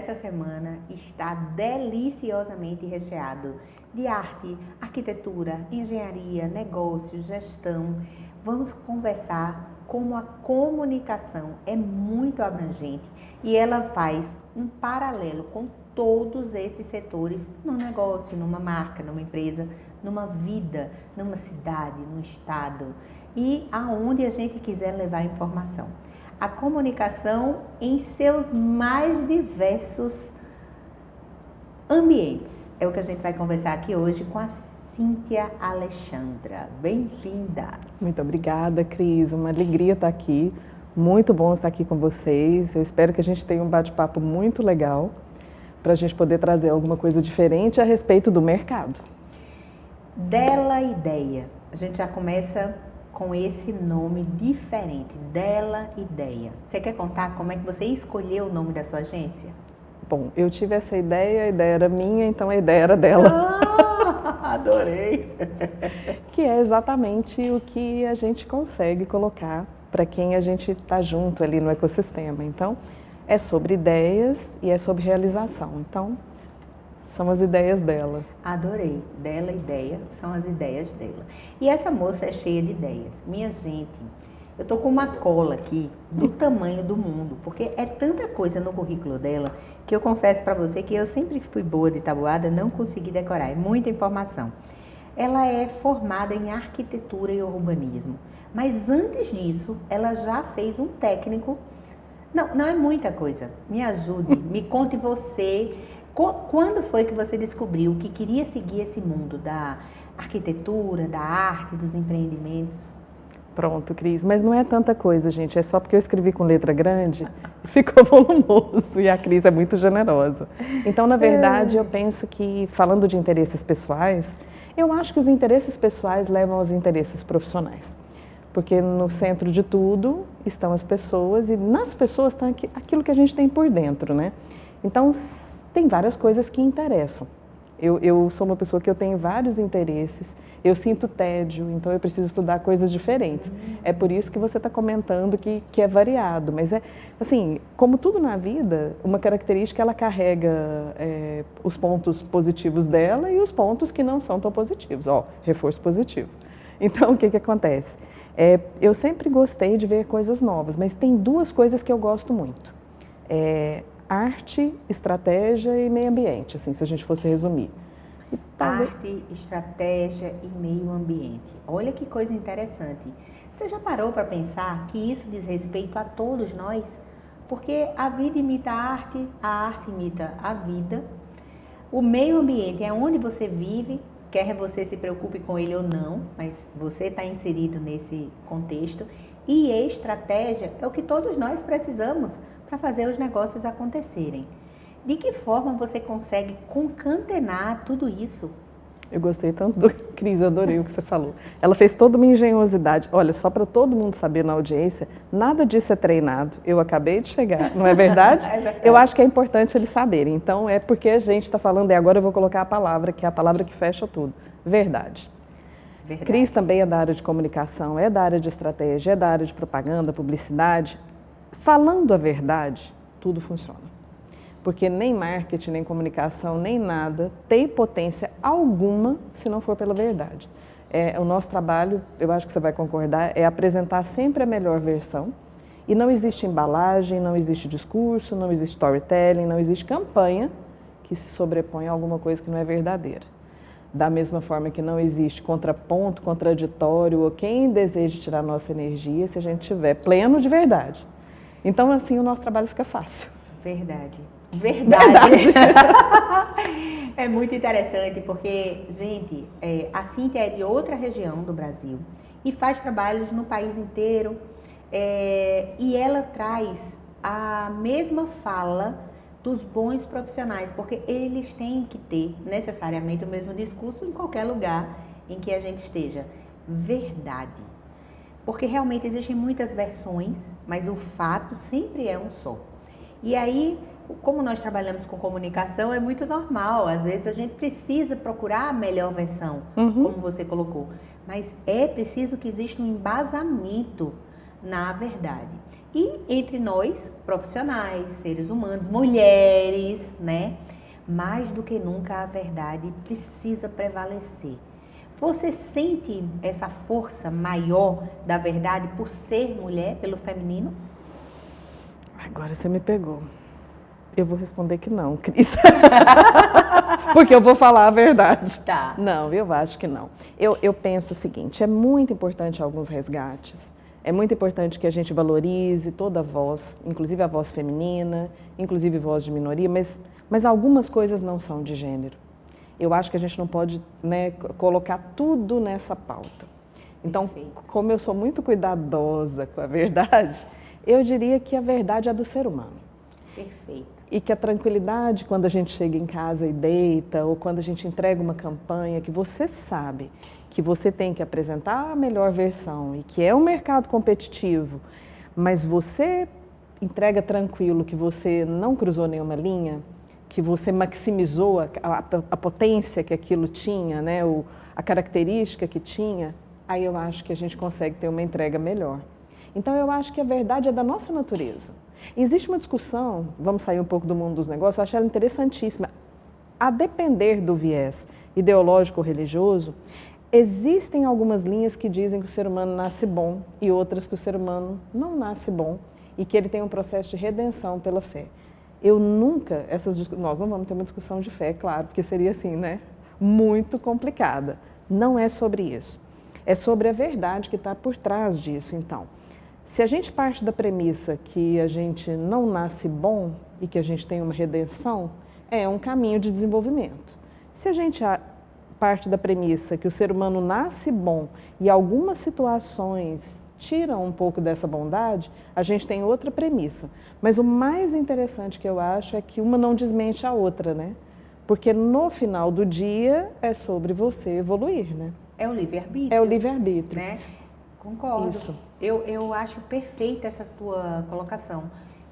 dessa semana está deliciosamente recheado de arte, arquitetura, engenharia, negócios, gestão. Vamos conversar como a comunicação é muito abrangente e ela faz um paralelo com todos esses setores no negócio, numa marca, numa empresa, numa vida, numa cidade, num estado e aonde a gente quiser levar a informação. A comunicação em seus mais diversos ambientes. É o que a gente vai conversar aqui hoje com a Cíntia Alexandra. Bem-vinda! Muito obrigada, Cris. Uma alegria estar aqui. Muito bom estar aqui com vocês. Eu espero que a gente tenha um bate-papo muito legal para a gente poder trazer alguma coisa diferente a respeito do mercado. Dela Ideia. A gente já começa com esse nome diferente, Dela Ideia. Você quer contar como é que você escolheu o nome da sua agência? Bom, eu tive essa ideia, a ideia era minha, então a ideia era dela. Adorei! Que é exatamente o que a gente consegue colocar para quem a gente está junto ali no ecossistema. Então, é sobre ideias e é sobre realização. Então, são as ideias dela. Adorei. Dela Ideia são as ideias dela. E essa moça é cheia de ideias. Minha gente, eu tô com uma cola aqui do tamanho do mundo, porque é tanta coisa no currículo dela que eu confesso para você que eu sempre fui boa de tabuada, não consegui decorar. É muita informação. Ela é formada em arquitetura e urbanismo. Mas antes disso, ela já fez um técnico. Não é muita coisa. Me ajude, me conte você. Quando foi que você descobriu que queria seguir esse mundo da arquitetura, da arte, dos empreendimentos? Pronto, Cris. Mas não é tanta coisa, gente. É só porque eu escrevi com letra grande e ficou volumoso. E a Cris é muito generosa. Então, na verdade, eu penso que, falando de interesses pessoais, eu acho que os interesses pessoais levam aos interesses profissionais. Porque no centro de tudo estão as pessoas e nas pessoas está aquilo que a gente tem por dentro, né? Então, tem várias coisas que interessam. Eu sou uma pessoa que eu tenho vários interesses, eu sinto tédio, então eu preciso estudar coisas diferentes. É por isso que você está comentando que é variado, mas é assim, como tudo na vida, uma característica ela carrega os pontos positivos dela e os pontos que não são tão positivos. Ó, reforço positivo. Então, o que acontece? Eu sempre gostei de ver coisas novas, mas tem duas coisas que eu gosto muito. Arte, estratégia e meio ambiente, assim, se a gente fosse resumir. Arte, estratégia e meio ambiente. Olha que coisa interessante. Você já parou para pensar que isso diz respeito a todos nós? Porque a vida imita a arte imita a vida. O meio ambiente é onde você vive, quer você se preocupe com ele ou não, mas você está inserido nesse contexto. E estratégia é o que todos nós precisamos para fazer os negócios acontecerem. De que forma você consegue concatenar tudo isso? Eu gostei tanto do Cris, eu adorei o que você falou. Ela fez toda uma engenhosidade. Olha, só para todo mundo saber na audiência, nada disso é treinado. Eu acabei de chegar, não é verdade? É verdade. Eu acho que é importante eles saberem. Então, é porque a gente está falando, e agora eu vou colocar a palavra, que é a palavra que fecha tudo. Verdade. Cris também é da área de comunicação, é da área de estratégia, é da área de propaganda, publicidade. Falando a verdade, tudo funciona. Porque nem marketing, nem comunicação, nem nada tem potência alguma se não for pela verdade. O nosso trabalho, eu acho que você vai concordar, é apresentar sempre a melhor versão. E não existe embalagem, não existe discurso, não existe storytelling, não existe campanha que se sobrepõe a alguma coisa que não é verdadeira. Da mesma forma que não existe contraponto, contraditório ou quem deseja tirar nossa energia se a gente estiver pleno de verdade. Então, assim, o nosso trabalho fica fácil. Verdade. Verdade. É muito interessante porque, gente, a Cíntia é de outra região do Brasil e faz trabalhos no país inteiro e ela traz a mesma fala dos bons profissionais, porque eles têm que ter necessariamente o mesmo discurso em qualquer lugar em que a gente esteja. Verdade. Porque realmente existem muitas versões, mas o fato sempre é um só. E aí, como nós trabalhamos com comunicação, é muito normal. Às vezes a gente precisa procurar a melhor versão, como você colocou. Mas é preciso que exista um embasamento na verdade. E entre nós, profissionais, seres humanos, mulheres, né? Mais do que nunca a verdade precisa prevalecer. Você sente essa força maior da verdade por ser mulher, pelo feminino? Agora você me pegou. Eu vou responder que não, Cris. Porque eu vou falar a verdade. Tá. Não, eu acho que não. Eu penso o seguinte, é muito importante alguns resgates. É muito importante que a gente valorize toda a voz, inclusive a voz feminina, inclusive voz de minoria, mas algumas coisas não são de gênero. Eu acho que a gente não pode, né, colocar tudo nessa pauta. Então, como eu sou muito cuidadosa com a verdade, eu diria que a verdade é do ser humano. Perfeito. E que a tranquilidade, quando a gente chega em casa e deita, ou quando a gente entrega uma campanha, que você sabe que você tem que apresentar a melhor versão e que é um mercado competitivo, mas você entrega tranquilo que você não cruzou nenhuma linha, que você maximizou a potência que aquilo tinha, né, a característica que tinha, aí eu acho que a gente consegue ter uma entrega melhor. Então eu acho que a verdade é da nossa natureza. Existe uma discussão, vamos sair um pouco do mundo dos negócios, eu acho ela interessantíssima. A depender do viés ideológico ou religioso, existem algumas linhas que dizem que o ser humano nasce bom e outras que o ser humano não nasce bom e que ele tem um processo de redenção pela fé. Eu nunca, nós não vamos ter uma discussão de fé, claro, porque seria assim, né? Muito complicada. Não é sobre isso. É sobre a verdade que está por trás disso, então. Se a gente parte da premissa que a gente não nasce bom e que a gente tem uma redenção, é um caminho de desenvolvimento. Se a gente parte da premissa que o ser humano nasce bom e algumas situações tiram um pouco dessa bondade, a gente tem outra premissa. Mas o mais interessante que eu acho é que uma não desmente a outra, né? Porque no final do dia é sobre você evoluir, né? É o livre-arbítrio. É o livre-arbítrio. Né? Concordo. Isso. Eu acho perfeita essa tua colocação.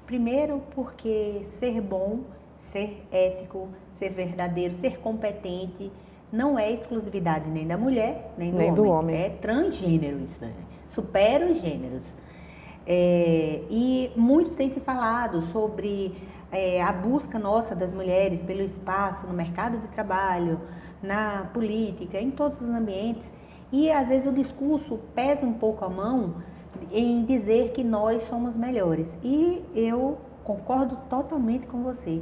Primeiro porque ser bom, ser ético, ser verdadeiro, ser competente, não é exclusividade nem da mulher, nem do homem. É transgênero isso, né? Supera os gêneros. E muito tem se falado sobre a busca nossa das mulheres pelo espaço no mercado de trabalho, na política, em todos os ambientes. E às vezes o discurso pesa um pouco a mão em dizer que nós somos melhores. E eu concordo totalmente com você.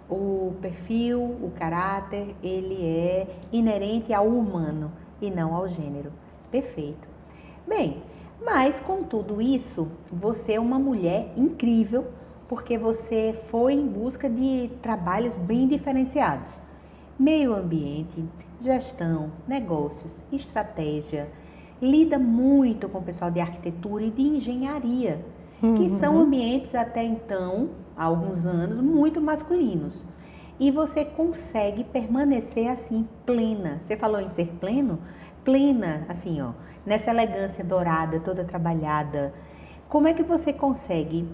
O perfil, o caráter, ele é inerente ao humano e não ao gênero. Perfeito. Bem, mas com tudo isso, você é uma mulher incrível, porque você foi em busca de trabalhos bem diferenciados. Meio ambiente, gestão, negócios, estratégia, lida muito com o pessoal de arquitetura e de engenharia, que são ambientes até então, há alguns anos, muito masculinos. E você consegue permanecer assim, plena. Você falou em ser pleno? Plena, assim, ó, nessa elegância dourada, toda trabalhada. Como é que você consegue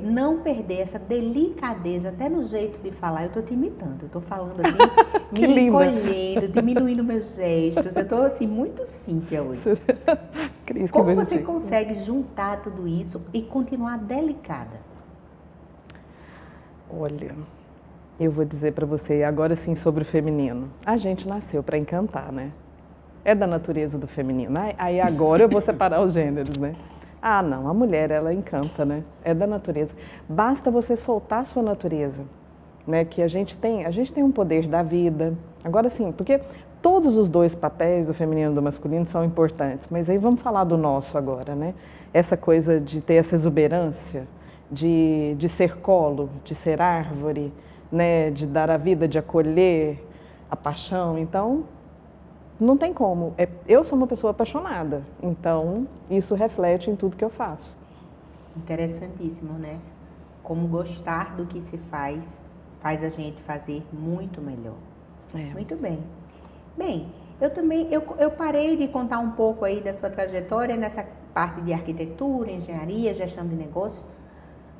não perder essa delicadeza, até no jeito de falar? Eu estou te imitando, eu estou falando assim, me encolhendo, diminuindo meus gestos. Eu estou assim, muito Cíntia hoje. Cris, como você consegue juntar tudo isso e continuar delicada? Olha, eu vou dizer para você agora sim sobre o feminino. A gente nasceu para encantar, né? É da natureza do feminino. Aí agora eu vou separar os gêneros, né? Ah, não, a mulher, ela encanta, né? É da natureza. Basta você soltar a sua natureza, né? Que a gente tem um poder da vida. Agora sim, porque todos os dois papéis, do feminino e do masculino, são importantes. Mas aí vamos falar do nosso agora, né? Essa coisa de ter essa exuberância, de ser colo, de ser árvore, né? De dar a vida, de acolher a paixão. Então, não tem como. Eu sou uma pessoa apaixonada, então isso reflete em tudo que eu faço. Interessantíssimo, né? Como gostar do que se faz a gente fazer muito melhor. Muito bem. Bem, eu parei de contar um pouco aí da sua trajetória nessa parte de arquitetura, engenharia, gestão de negócios,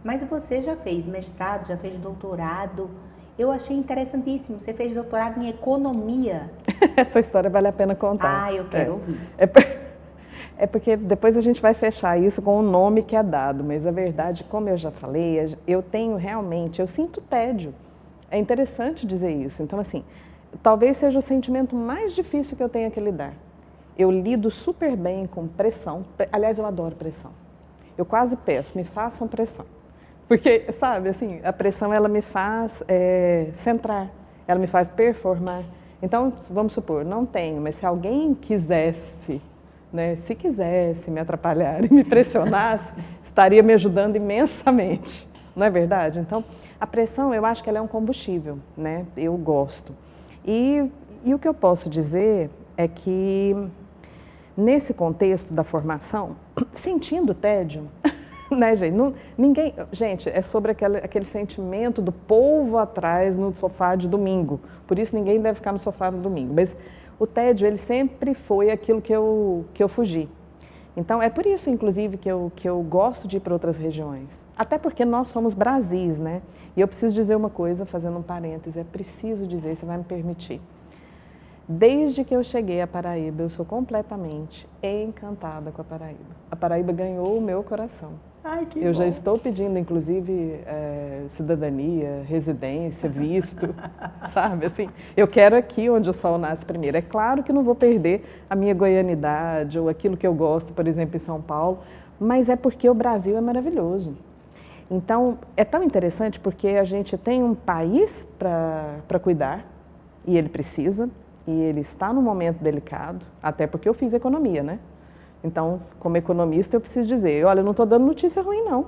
mas você já fez mestrado, já fez doutorado. Eu achei interessantíssimo. Você fez doutorado em economia. Essa história vale a pena contar. Ah, eu quero ouvir. É porque depois a gente vai fechar isso com o nome que é dado, mas a verdade, como eu já falei, eu tenho realmente, eu sinto tédio. É interessante dizer isso. Então, assim, talvez seja o sentimento mais difícil que eu tenho que lidar. Eu lido super bem com pressão. Aliás, eu adoro pressão. Eu quase peço, me façam pressão. Porque, sabe, assim, a pressão, ela me faz centrar, ela me faz performar. Então, vamos supor, não tenho, mas se alguém quisesse, né, se quisesse me atrapalhar e me pressionasse, estaria me ajudando imensamente, não é verdade? Então, a pressão, eu acho que ela é um combustível, né? Eu gosto. E o que eu posso dizer é que, nesse contexto da formação, sentindo tédio, né, gente? Gente, é sobre aquele sentimento do polvo atrás no sofá de domingo. Por isso ninguém deve ficar no sofá no domingo. Mas o tédio, ele sempre foi aquilo que eu fugi. Então, é por isso, inclusive, que eu gosto de ir para outras regiões. Até porque nós somos Brasis, né? E eu preciso dizer uma coisa, fazendo um parêntese, é preciso dizer, você vai me permitir. Desde que eu cheguei à Paraíba, eu sou completamente encantada com a Paraíba. A Paraíba ganhou o meu coração. Ai, que eu bom. Já estou pedindo, inclusive, cidadania, residência, visto, sabe? Assim, eu quero aqui onde o sol nasce primeiro. É claro que não vou perder a minha goianidade ou aquilo que eu gosto, por exemplo, em São Paulo, mas é porque o Brasil é maravilhoso. Então, é tão interessante porque a gente tem um país para cuidar e ele precisa. E ele está num momento delicado, até porque eu fiz economia, né? Então, como economista, eu preciso dizer, olha, eu não estou dando notícia ruim, não.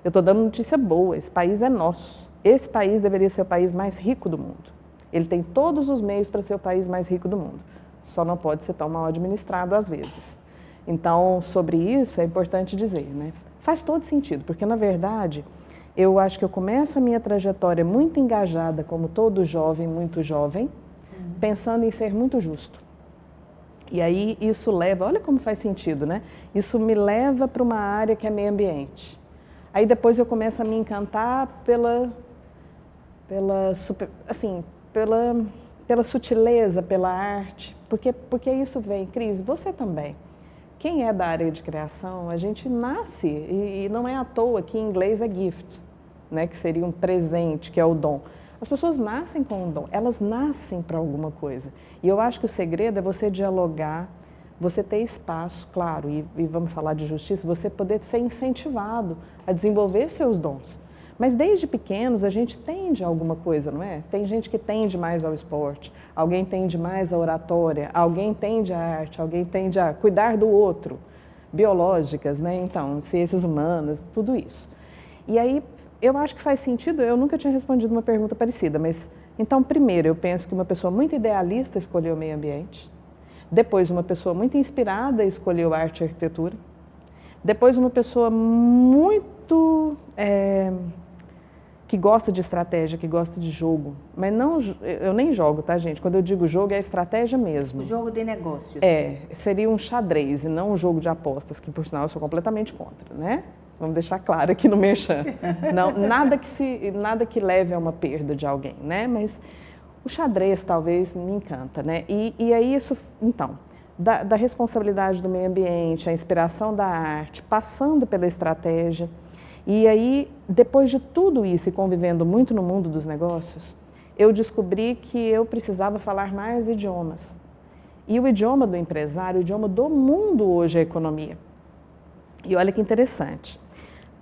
Eu estou dando notícia boa, esse país é nosso. Esse país deveria ser o país mais rico do mundo. Ele tem todos os meios para ser o país mais rico do mundo. Só não pode ser tão mal administrado às vezes. Então, sobre isso, é importante dizer, né? Faz todo sentido, porque, na verdade, eu acho que eu começo a minha trajetória muito engajada, como todo jovem, muito jovem, pensando em ser muito justo. E aí isso leva, olha como faz sentido, né? Isso me leva para uma área que é meio ambiente. Aí depois eu começo a me encantar pela sutileza, pela arte, porque isso vem. Cris, você também. Quem é da área de criação, a gente nasce, e não é à toa que em inglês é gift, né? Que seria um presente, que é o dom. As pessoas nascem com um dom, elas nascem para alguma coisa. E eu acho que o segredo é você dialogar, você ter espaço, claro, e vamos falar de justiça, você poder ser incentivado a desenvolver seus dons. Mas desde pequenos a gente tende a alguma coisa, não é? Tem gente que tende mais ao esporte, alguém tende mais à oratória, alguém tende à arte, alguém tende a cuidar do outro, biológicas, né? Então, ciências humanas, tudo isso. E aí, eu acho que faz sentido, eu nunca tinha respondido uma pergunta parecida, mas então, primeiro, eu penso que uma pessoa muito idealista escolheu o meio ambiente, depois uma pessoa muito inspirada escolheu arte e arquitetura, depois uma pessoa muito que gosta de estratégia, que gosta de jogo, mas não, eu nem jogo, tá, gente? Quando eu digo jogo, é estratégia mesmo. O jogo de negócios. Seria um xadrez e não um jogo de apostas, que por sinal eu sou completamente contra, né? Vamos deixar claro aqui no Merchan. Não, nada que leve a uma perda de alguém, né? Mas o xadrez talvez me encanta, né? E aí isso, então, da responsabilidade do meio ambiente, a inspiração da arte, passando pela estratégia. E aí, depois de tudo isso e convivendo muito no mundo dos negócios, eu descobri que eu precisava falar mais idiomas. E o idioma do empresário, o idioma do mundo hoje é a economia. E olha que interessante.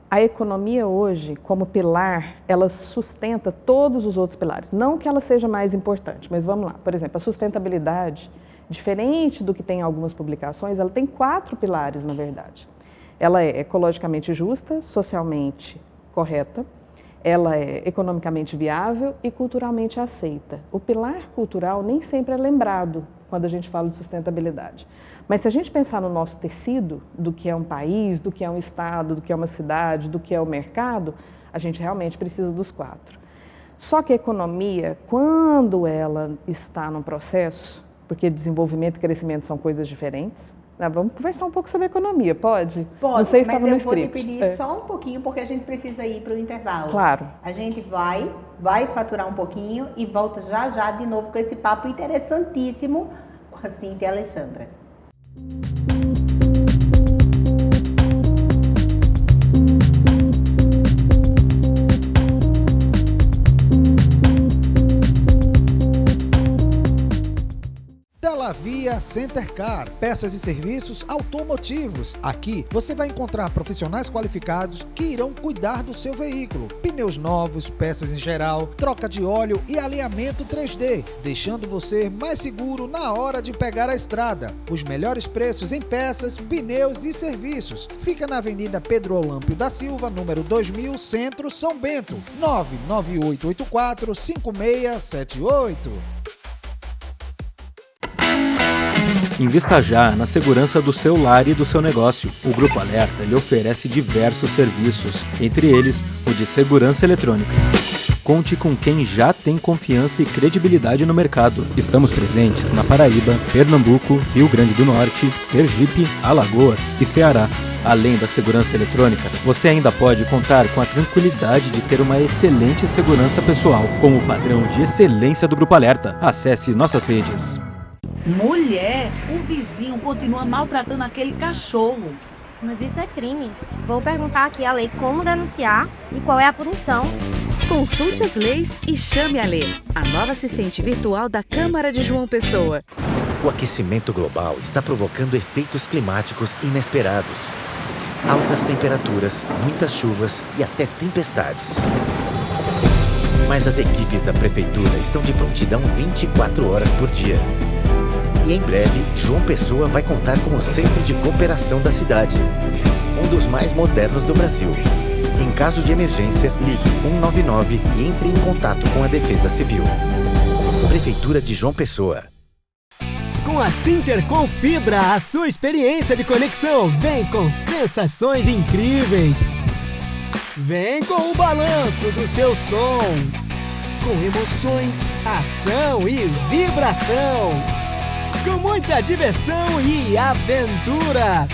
A economia hoje, como pilar, ela sustenta todos os outros pilares. Não que ela seja mais importante, mas vamos lá. Por exemplo, a sustentabilidade, diferente do que tem em algumas publicações, ela tem 4 pilares, na verdade. Ela é ecologicamente justa, socialmente correta, ela é economicamente viável e culturalmente aceita. O pilar cultural nem sempre é lembrado quando a gente fala de sustentabilidade. Mas se a gente pensar no nosso tecido, do que é um país, do que é um estado, do que é uma cidade, do que é o mercado, a gente realmente precisa dos 4. Só que a economia, quando ela está num processo, porque desenvolvimento e crescimento são coisas diferentes, vamos conversar um pouco sobre economia, pode? Pode, não sei se mas no eu script. vou te pedir só um pouquinho, porque a gente precisa ir para o intervalo. Claro. A gente vai faturar um pouquinho e volta já já de novo com esse papo interessantíssimo com a Cíntia e a Alexandra. Kia Center Car, peças e serviços automotivos. Aqui você vai encontrar profissionais qualificados que irão cuidar do seu veículo. Pneus novos, peças em geral, troca de óleo e alinhamento 3D, deixando você mais seguro na hora de pegar a estrada. Os melhores preços em peças, pneus e serviços. Fica na Avenida Pedro Olâmpio da Silva, número 2000, Centro, São Bento. 99884-5678. Invista já na segurança do seu lar e do seu negócio. O Grupo Alerta lhe oferece diversos serviços, entre eles o de segurança eletrônica. Conte com quem já tem confiança e credibilidade no mercado. Estamos presentes na Paraíba, Pernambuco, Rio Grande do Norte, Sergipe, Alagoas e Ceará. Além da segurança eletrônica, você ainda pode contar com a tranquilidade de ter uma excelente segurança pessoal, com o padrão de excelência do Grupo Alerta. Acesse nossas redes. Mulher, o vizinho continua maltratando aquele cachorro. Mas isso é crime. Vou perguntar aqui a lei como denunciar e qual é a punição. Consulte as leis e chame a Lê, a nova assistente virtual da Câmara de João Pessoa. O aquecimento global está provocando efeitos climáticos inesperados. Altas temperaturas, muitas chuvas e até tempestades. Mas as equipes da Prefeitura estão de prontidão 24 horas por dia. E em breve, João Pessoa vai contar com o Centro de Cooperação da cidade, um dos mais modernos do Brasil. Em caso de emergência, ligue 199 e entre em contato com a Defesa Civil. Prefeitura de João Pessoa. Com a Sintercom Fibra, a sua experiência de conexão vem com sensações incríveis. Vem com o balanço do seu som, com emoções, ação e vibração, com muita diversão e aventura.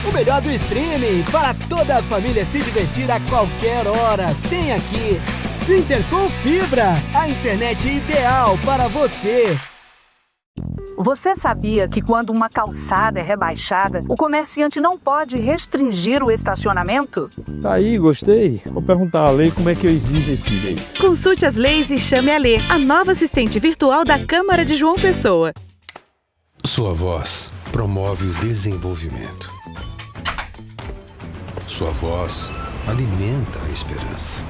O melhor do streaming para toda a família se divertir a qualquer hora. Tem aqui Sintercom Fibra, a internet ideal para você. Você sabia que quando uma calçada é rebaixada, o comerciante não pode restringir o estacionamento? Tá aí, gostei. Vou perguntar à lei como é que eu exijo esse direito. Consulte as leis e chame a Lê, a nova assistente virtual da Câmara de João Pessoa. Sua voz promove o desenvolvimento. Sua voz alimenta a esperança.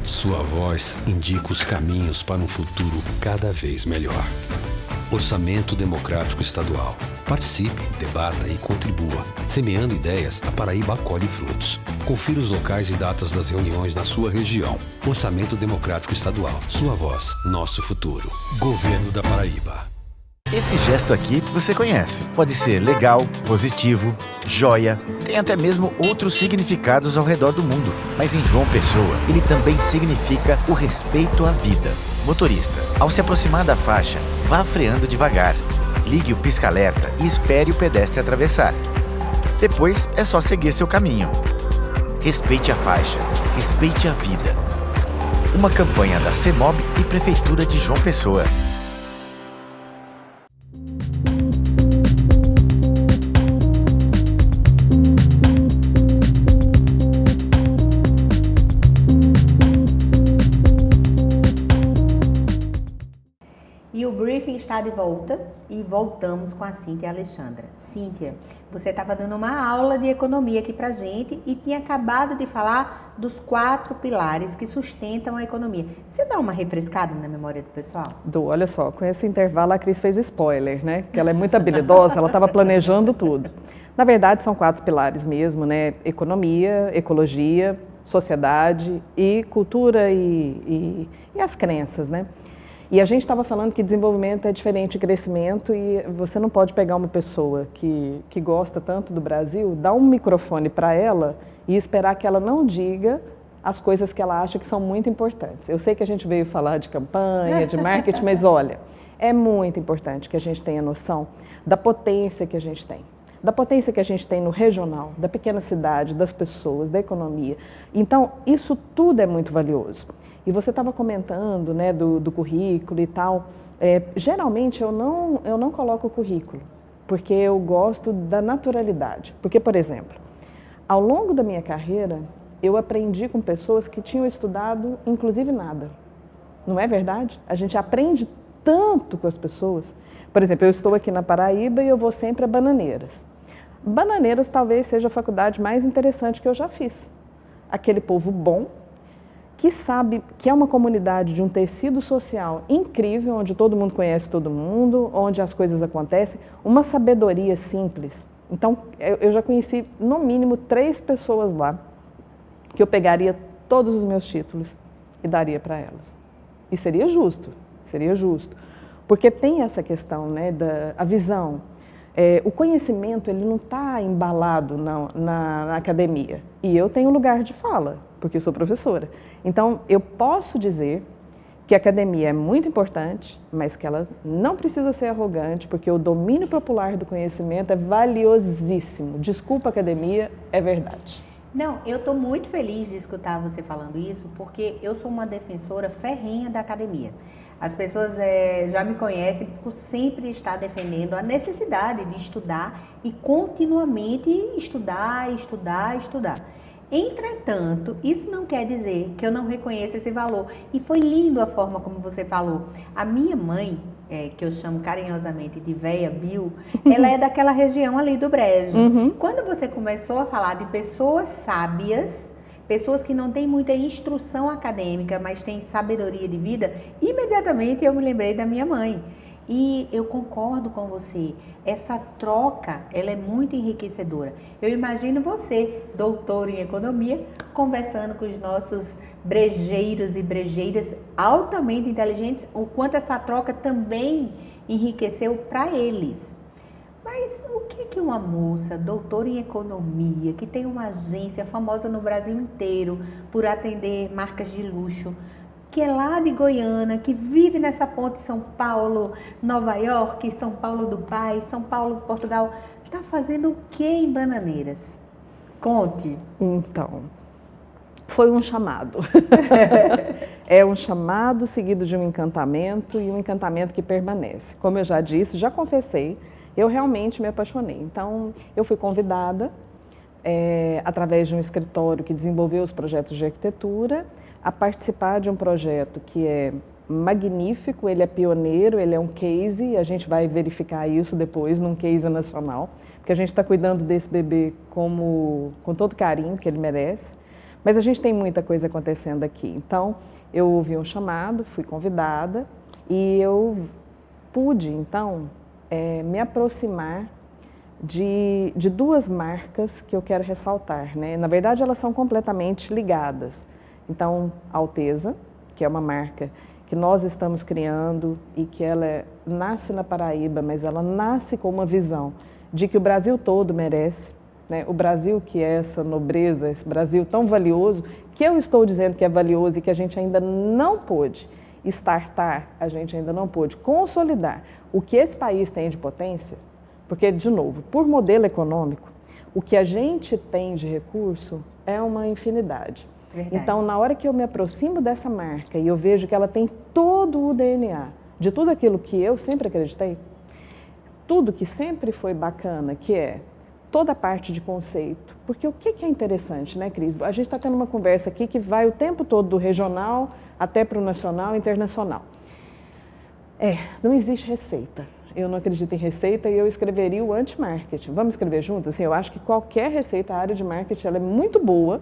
Sua voz indica os caminhos para um futuro cada vez melhor. Orçamento Democrático Estadual. Participe, debata e contribua. Semeando ideias, a Paraíba colhe frutos. Confira os locais e datas das reuniões na sua região. Orçamento Democrático Estadual. Sua voz, nosso futuro. Governo da Paraíba. Esse gesto aqui você conhece. Pode ser legal, positivo, joia. Tem até mesmo outros significados ao redor do mundo. Mas em João Pessoa, ele também significa o respeito à vida. Motorista, ao se aproximar da faixa, vá freando devagar. Ligue o pisca-alerta e espere o pedestre atravessar. Depois é só seguir seu caminho. Respeite a faixa, respeite a vida. Uma campanha da CEMOB e Prefeitura de João Pessoa. E o briefing está de volta e voltamos com a Cíntia e a Alexandra. Cíntia, você estava dando uma aula de economia aqui pra gente e tinha acabado de falar dos 4 pilares que sustentam a economia. Você dá uma refrescada na memória do pessoal? Olha só, com esse intervalo a Cris fez spoiler, né? Que ela é muito habilidosa, ela estava planejando tudo. Na verdade, são 4 pilares mesmo, né? Economia, ecologia, sociedade e cultura e as crenças, né? E a gente estava falando que desenvolvimento é diferente de crescimento e você não pode pegar uma pessoa que gosta tanto do Brasil, dar um microfone para ela e esperar que ela não diga as coisas que ela acha que são muito importantes. Eu sei que a gente veio falar de campanha, de marketing, mas olha, é muito importante que a gente tenha noção da potência que a gente tem. Da potência que a gente tem no regional, da pequena cidade, das pessoas, da economia. Então, isso tudo é muito valioso. E você estava comentando, né, do currículo e tal. Geralmente eu não coloco o currículo, porque eu gosto da naturalidade. Porque, por exemplo, ao longo da minha carreira, eu aprendi com pessoas que tinham estudado, inclusive, nada. Não é verdade? A gente aprende tanto com as pessoas. Por exemplo, eu estou aqui na Paraíba e eu vou sempre a Bananeiras. Bananeiras talvez seja a faculdade mais interessante que eu já fiz. Aquele povo bom, que sabe que é uma comunidade de um tecido social incrível, onde todo mundo conhece todo mundo, onde as coisas acontecem, uma sabedoria simples. Então, eu já conheci no mínimo 3 pessoas lá, que eu pegaria todos os meus títulos e daria para elas. E seria justo, porque tem essa questão, né, a visão. O conhecimento, ele não está embalado na academia. E eu tenho lugar de fala, porque eu sou professora. Então, eu posso dizer que a academia é muito importante, mas que ela não precisa ser arrogante, porque o domínio popular do conhecimento é valiosíssimo. Desculpa, academia, é verdade. Não, eu estou muito feliz de escutar você falando isso, porque eu sou uma defensora ferrenha da academia. As pessoas já me conhecem por sempre estar defendendo a necessidade de estudar e continuamente estudar. Entretanto, isso não quer dizer que eu não reconheça esse valor. E foi lindo a forma como você falou. A minha mãe, que eu chamo carinhosamente de Véia Bill, ela é daquela região ali do Brejo. Quando você começou a falar de pessoas sábias, pessoas que não têm muita instrução acadêmica, mas têm sabedoria de vida, imediatamente eu me lembrei da minha mãe. E eu concordo com você, essa troca, ela é muito enriquecedora. Eu imagino você, doutor em economia, conversando com os nossos brejeiros e brejeiras altamente inteligentes, o quanto essa troca também enriqueceu para eles. Mas o que uma moça, doutora em economia, que tem uma agência famosa no Brasil inteiro por atender marcas de luxo, que é lá de Goiânia, que vive nessa ponte São Paulo, Nova York, São Paulo, Dubai, São Paulo, Portugal, está fazendo o que em Bananeiras? Conte. Então, foi um chamado. É um chamado seguido de um encantamento, e um encantamento que permanece. Como eu já disse, já confessei, eu realmente me apaixonei. Então, eu fui convidada, através de um escritório que desenvolveu os projetos de arquitetura, a participar de um projeto que é magnífico, ele é pioneiro, ele é um case, e a gente vai verificar isso depois num case nacional, porque a gente está cuidando desse bebê com todo carinho que ele merece, mas a gente tem muita coisa acontecendo aqui. Então, eu ouvi um chamado, fui convidada, e eu pude, então, me aproximar de 2 marcas que eu quero ressaltar, né? Na verdade, elas são completamente ligadas. Então, a Alteza, que é uma marca que nós estamos criando e que ela nasce na Paraíba, mas ela nasce com uma visão de que o Brasil todo merece, né? O Brasil que é essa nobreza, esse Brasil tão valioso, que eu estou dizendo que é valioso e que a gente ainda não pôde startar, a gente ainda não pôde consolidar o que esse país tem de potência, porque, de novo, por modelo econômico, o que a gente tem de recurso é uma infinidade. Verdade. Então, na hora que eu me aproximo dessa marca e eu vejo que ela tem todo o DNA de tudo aquilo que eu sempre acreditei, tudo que sempre foi bacana, que é toda a parte de conceito. Porque o que é interessante, né, Cris? A gente está tendo uma conversa aqui que vai o tempo todo do regional até para o nacional e internacional. Não existe receita. Eu não acredito em receita e eu escreveria o anti-marketing. Vamos escrever juntos? Assim, eu acho que qualquer receita, a área de marketing, ela é muito boa,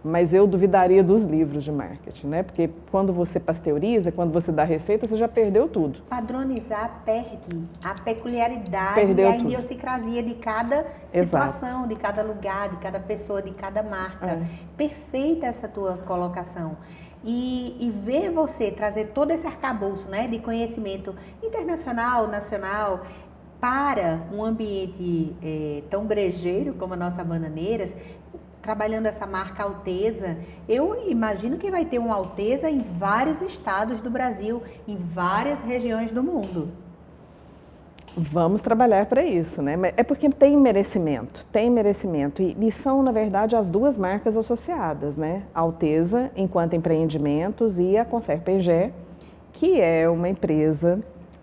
mas eu duvidaria dos livros de marketing, né? Porque quando você pasteuriza, quando você dá receita, você já perdeu tudo. Padronizar perde a peculiaridade perdeu e a tudo. Idiosincrasia de cada situação, de cada lugar, de cada pessoa, de cada marca. Perfeita essa tua colocação. E ver você trazer todo esse arcabouço, né, de conhecimento internacional, nacional, para um ambiente tão brejeiro como a nossa Bananeiras, trabalhando essa marca Alteza, eu imagino que vai ter uma Alteza em vários estados do Brasil, em várias regiões do mundo. Vamos trabalhar para isso, né? É porque tem merecimento. E são, na verdade, as 2 marcas associadas, né? A Alteza, enquanto empreendimentos, e a Conserve Pegé, que é uma empresa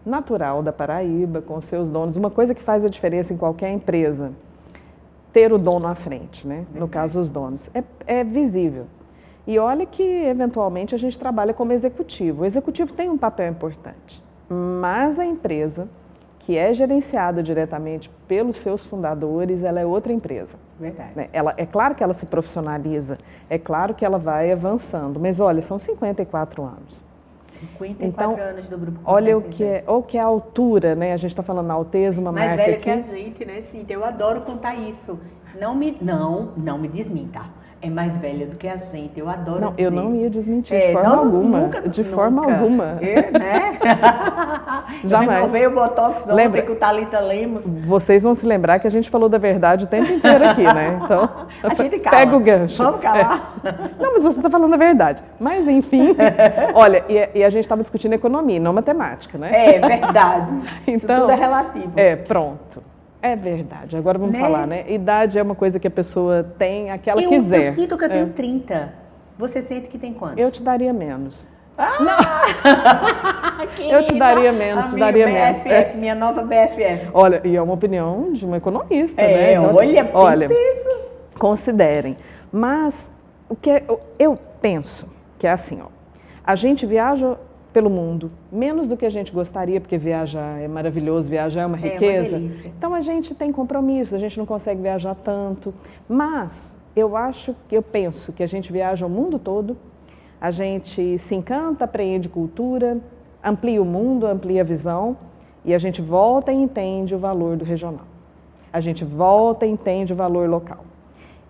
natural da Paraíba, com seus donos. Uma coisa que faz a diferença em qualquer empresa, ter o dono à frente, né? No caso, os donos. É visível. E olha que, eventualmente, a gente trabalha como executivo. O executivo tem um papel importante. Mas a empresa, que é gerenciada diretamente pelos seus fundadores, ela é outra empresa. Verdade. Né? É claro que ela se profissionaliza, é claro que ela vai avançando, mas olha, são 54 anos. 54 anos do grupo. Olha o que é a altura, né? A gente está falando a Alteza, uma mais marca velha aqui. que a gente, né, Cíntia? Eu adoro contar isso. Não me desminta. É mais velha do que a gente, eu adoro Não, dizer. eu não ia desmentir de forma alguma. De forma alguma. Né? Jamais. Eu renovei o Botox ontem com o Thalita Lemos. Vocês vão se lembrar que a gente falou da verdade o tempo inteiro aqui, né? Então, a gente cala. Pega o gancho. Vamos calar. Não, mas você está falando a verdade. Mas, enfim, olha, e a gente estava discutindo economia, não matemática, né? É verdade. Então, isso tudo é relativo. Pronto. É verdade. Agora vamos falar, né? Idade é uma coisa que a pessoa tem, a que ela quiser. Eu sinto que eu tenho 30. Você sente que tem quantos? Eu te daria menos. Querida, eu te daria menos, BFF, minha nova BFF. Olha, e é uma opinião de uma economista, né? Então, olha, considerem. Mas o que eu penso que é assim, ó, a gente viaja pelo mundo, menos do que a gente gostaria, porque viajar é maravilhoso, viajar é uma riqueza. Uma delícia. Então a gente tem compromissos, a gente não consegue viajar tanto, mas eu penso que a gente viaja o mundo todo, a gente se encanta, apreende cultura, amplia o mundo, amplia a visão e a gente volta e entende o valor do regional. A gente volta e entende o valor local.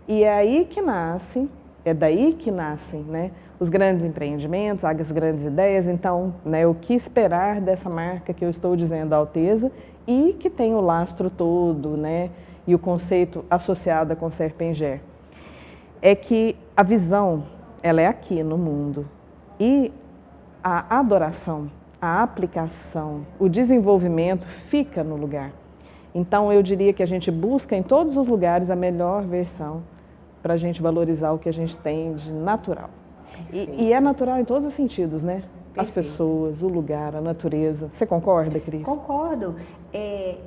E é aí que nasce, é daí que nascem, né, os grandes empreendimentos, as grandes ideias. Então, né, o que esperar dessa marca que eu estou dizendo, a Alteza, e que tem o lastro todo, né, e o conceito associado com Serpengé, é que a visão, ela é aqui no mundo e a adoração, a aplicação, o desenvolvimento fica no lugar. Então, eu diria que a gente busca em todos os lugares a melhor versão para a gente valorizar o que a gente tem de natural. E é natural em todos os sentidos, né? Perfeito. As pessoas, o lugar, a natureza. Você concorda, Cris? Concordo.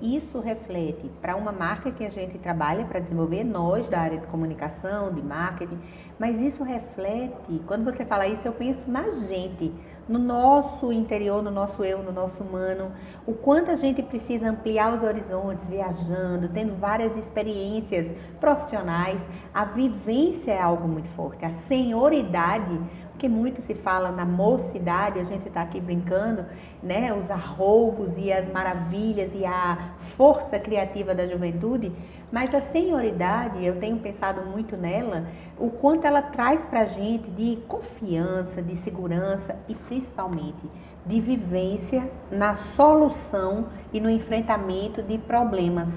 Isso reflete para uma marca que a gente trabalha para desenvolver, nós da área de comunicação, de marketing, mas isso reflete, quando você fala isso, eu penso na gente, no nosso interior, no nosso eu, no nosso humano, o quanto a gente precisa ampliar os horizontes, viajando, tendo várias experiências profissionais. A vivência é algo muito forte, a senioridade, porque muito se fala na mocidade, a gente está aqui brincando, né, os arroubos e as maravilhas e a força criativa da juventude, mas a senioridade, eu tenho pensado muito nela, o quanto ela traz para a gente de confiança, de segurança e principalmente de vivência na solução e no enfrentamento de problemas.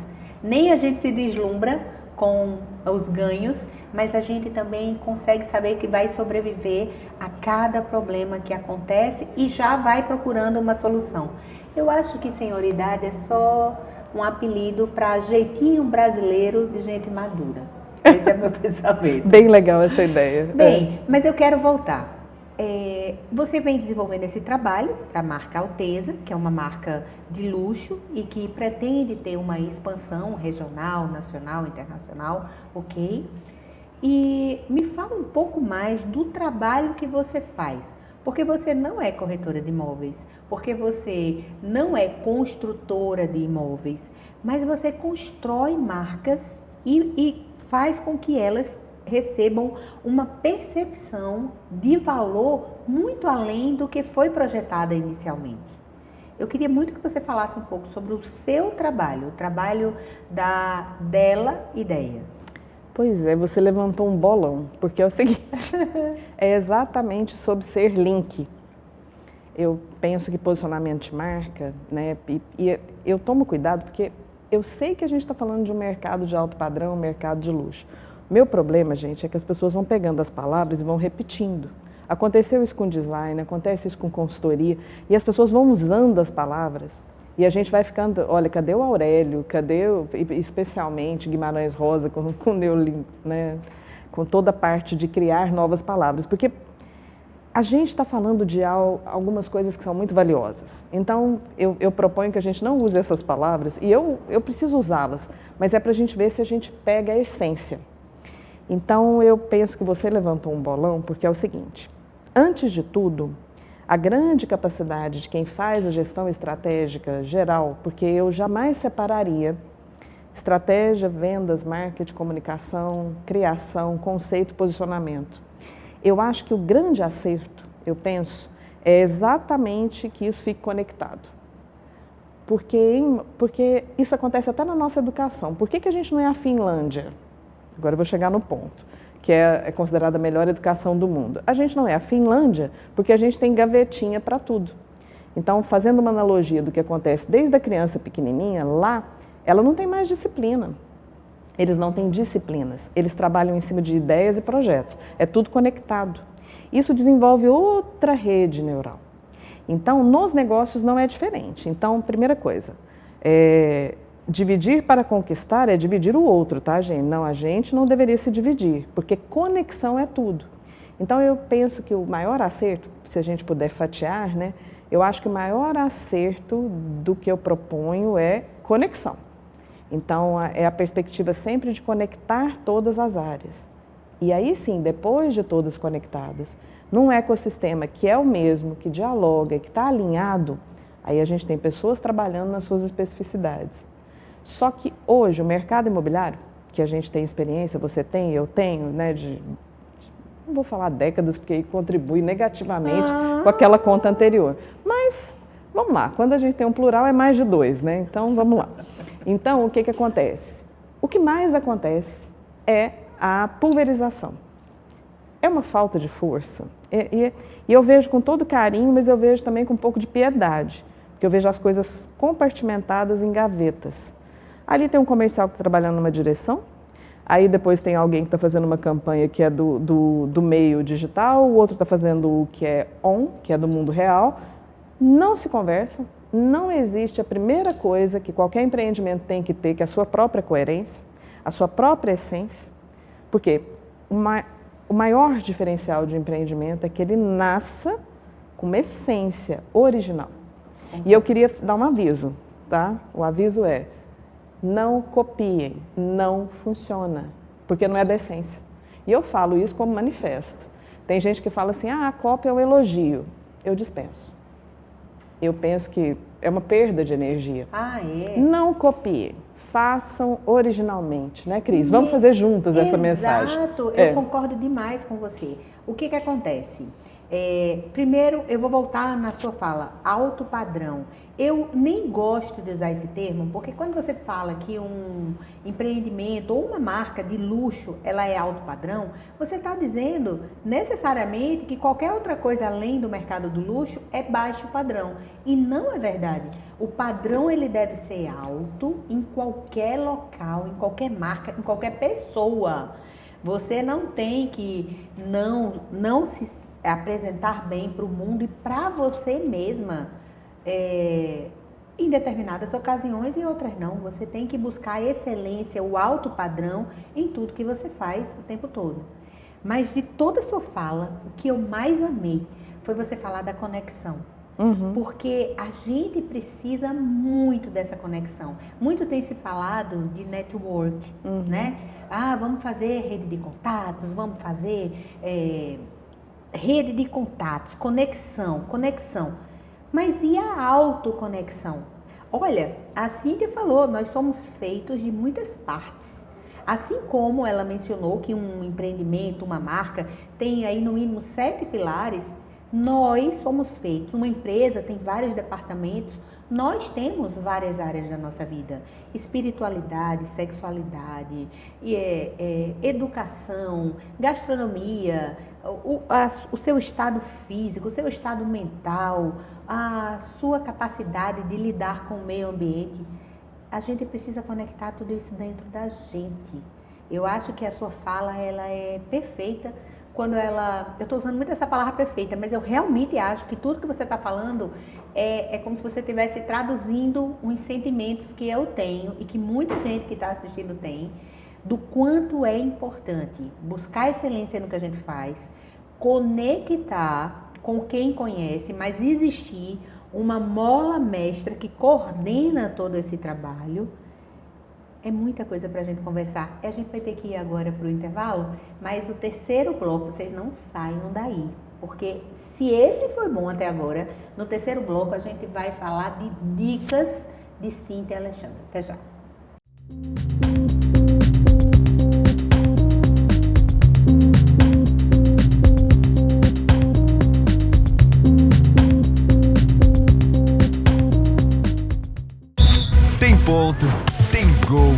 Nem a gente se deslumbra com os ganhos, mas a gente também consegue saber que vai sobreviver a cada problema que acontece e já vai procurando uma solução. Eu acho que senioridade é só um apelido para jeitinho brasileiro de gente madura. Esse é meu pensamento. Bem legal essa ideia. Bem, mas eu quero voltar. Você vem desenvolvendo esse trabalho para a marca Alteza, que é uma marca de luxo e que pretende ter uma expansão regional, nacional, internacional, ok? E me fala um pouco mais do trabalho que você faz, porque você não é corretora de imóveis, porque você não é construtora de imóveis, mas você constrói marcas e faz com que elas recebam uma percepção de valor muito além do que foi projetada inicialmente. Eu queria muito que você falasse um pouco sobre o seu trabalho, o trabalho dela ideia. Pois é, você levantou um bolão, porque é o seguinte, é exatamente sobre ser link. Eu penso que posicionamento de marca, né, e eu tomo cuidado porque eu sei que a gente está falando de um mercado de alto padrão, um mercado de luxo. Meu problema, gente, é que as pessoas vão pegando as palavras e vão repetindo. Aconteceu isso com design, acontece isso com consultoria, e as pessoas vão usando as palavras. E a gente vai ficando, olha, cadê o Aurélio, especialmente Guimarães Rosa, com né, com toda a parte de criar novas palavras, porque a gente está falando de algumas coisas que são muito valiosas. Então, eu proponho que a gente não use essas palavras, e eu preciso usá-las, mas é para a gente ver se a gente pega a essência. Então, eu penso que você levantou um bolão, porque é o seguinte, antes de tudo, a grande capacidade de quem faz a gestão estratégica geral, porque eu jamais separaria estratégia, vendas, marketing, comunicação, criação, conceito, posicionamento. Eu acho que o grande acerto, eu penso, é exatamente que isso fique conectado. Porque isso acontece até na nossa educação. Por que a gente não é a Finlândia? Agora eu vou chegar no ponto, que é considerada a melhor educação do mundo. A gente não é a Finlândia porque a gente tem gavetinha para tudo. Então, fazendo uma analogia do que acontece desde a criança pequenininha, lá, ela não tem mais disciplina. Eles não têm disciplinas. Eles trabalham em cima de ideias e projetos. É tudo conectado. Isso desenvolve outra rede neural. Então, nos negócios não é diferente. Então, primeira coisa, dividir para conquistar é dividir o outro, tá, gente? Não, a gente não deveria se dividir, porque conexão é tudo. Então, eu penso que o maior acerto, se a gente puder fatiar, né? Eu acho que o maior acerto do que eu proponho é conexão. Então, é a perspectiva sempre de conectar todas as áreas. E aí sim, depois de todas conectadas, num ecossistema que é o mesmo, que dialoga, que está alinhado, aí a gente tem pessoas trabalhando nas suas especificidades. Só que hoje o mercado imobiliário, que a gente tem experiência, você tem, eu tenho, né, não vou falar décadas, porque aí contribui negativamente com aquela conta anterior. Mas, vamos lá, quando a gente tem um plural é mais de 2, né? Então, vamos lá. Então, o que acontece? O que mais acontece é a pulverização. É uma falta de força. E eu vejo com todo carinho, mas eu vejo também com um pouco de piedade, porque eu vejo as coisas compartimentadas em gavetas. Ali tem um comercial que está trabalhando numa direção, aí depois tem alguém que está fazendo uma campanha que é do meio digital, o outro está fazendo o que é que é do mundo real. Não se conversam, não existe a primeira coisa que qualquer empreendimento tem que ter, que é a sua própria coerência, a sua própria essência, porque o maior diferencial de empreendimento é que ele nasça com uma essência original. E eu queria dar um aviso, tá? O aviso é: não copiem, não funciona, porque não é da essência. E eu falo isso como manifesto. Tem gente que fala assim, a cópia é um elogio. Eu dispenso. Eu penso que é uma perda de energia. Não copiem, façam originalmente, né, Cris? Vamos fazer juntas essa mensagem. Exato, eu concordo demais com você. O que acontece? Primeiro, eu vou voltar na sua fala, alto padrão. Eu nem gosto de usar esse termo, porque quando você fala que um empreendimento ou uma marca de luxo, ela é alto padrão, você está dizendo necessariamente que qualquer outra coisa além do mercado do luxo é baixo padrão. E não é verdade. O padrão, ele deve ser alto em qualquer local, em qualquer marca, em qualquer pessoa. Você não tem que não se apresentar bem para o mundo e para você mesma. Em determinadas ocasiões e outras não. Você tem que buscar a excelência, o alto padrão em tudo que você faz o tempo todo. Mas de toda a sua fala, o que eu mais amei foi você falar da conexão. Porque a gente precisa muito dessa conexão. Muito tem se falado de network, né? Vamos fazer rede de contatos, vamos fazer rede de contatos, conexão. Mas e a autoconexão? Olha, a Cíntia falou, nós somos feitos de muitas partes. Assim como ela mencionou que um empreendimento, uma marca, tem aí no mínimo 7 pilares, nós somos feitos. Uma empresa tem vários departamentos, nós temos várias áreas da nossa vida. Espiritualidade, sexualidade, educação, gastronomia, o seu estado físico, o seu estado mental, a sua capacidade de lidar com o meio ambiente. A gente precisa conectar tudo isso dentro da gente. Eu acho que a sua fala, ela é perfeita quando ela... Eu estou usando muito essa palavra perfeita, mas eu realmente acho que tudo que você está falando é como se você estivesse traduzindo uns sentimentos que eu tenho e que muita gente que está assistindo tem, do quanto é importante buscar excelência no que a gente faz, conectar com quem conhece, mas existir uma mola mestra que coordena todo esse trabalho. É muita coisa para a gente conversar. A gente vai ter que ir agora para o intervalo, mas o terceiro bloco, vocês não saiam daí. porque se esse foi bom até agora, no terceiro bloco a gente vai falar de dicas de Cíntia Alexandre. Até já. Tem ponto, tem gol,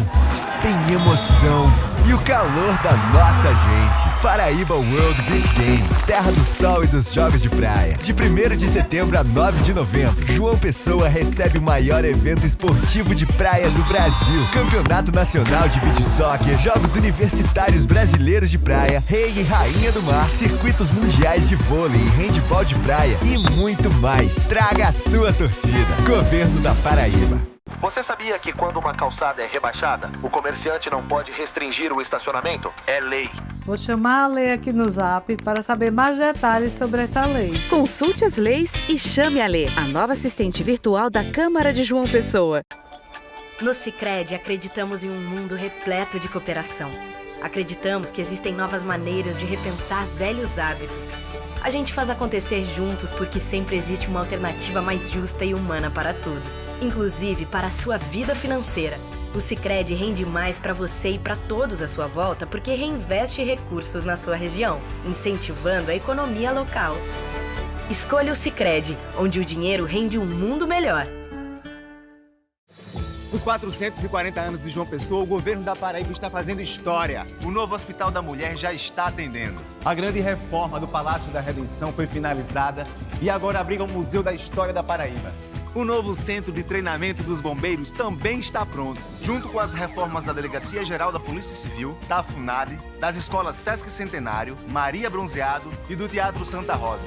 tem emoção e o calor da nossa gente. Paraíba World Beach Games, terra do sol e dos jogos de praia. De 1º de setembro a 9 de novembro, João Pessoa recebe o maior evento esportivo de praia do Brasil. Campeonato Nacional de Beach Soccer, Jogos Universitários Brasileiros de Praia, Rei e Rainha do Mar, circuitos mundiais de vôlei e handebol de praia e muito mais. Traga a sua torcida. Governo da Paraíba. Você sabia que quando uma calçada é rebaixada, o comerciante não pode restringir o estacionamento? É lei. Vou chamar a Lei aqui no Zap para saber mais detalhes sobre essa lei. Consulte as leis e chame a Lei, a nova assistente virtual da Câmara de João Pessoa. No Sicredi, acreditamos em um mundo repleto de cooperação. Acreditamos que existem novas maneiras de repensar velhos hábitos. A gente faz acontecer juntos porque sempre existe uma alternativa mais justa e humana para tudo. Inclusive para a sua vida financeira. O Sicredi rende mais para você e para todos à sua volta porque reinveste recursos na sua região, incentivando a economia local. Escolha o Sicredi, onde o dinheiro rende um mundo melhor. Os 440 anos de João Pessoa, o governo da Paraíba está fazendo história. O novo Hospital da Mulher já está atendendo. A grande reforma do Palácio da Redenção foi finalizada e agora abriga o Museu da História da Paraíba. O novo Centro de Treinamento dos Bombeiros também está pronto, junto com as reformas da Delegacia Geral da Polícia Civil, da FUNAD, das escolas Sesc Centenário, Maria Bronzeado e do Teatro Santa Rosa.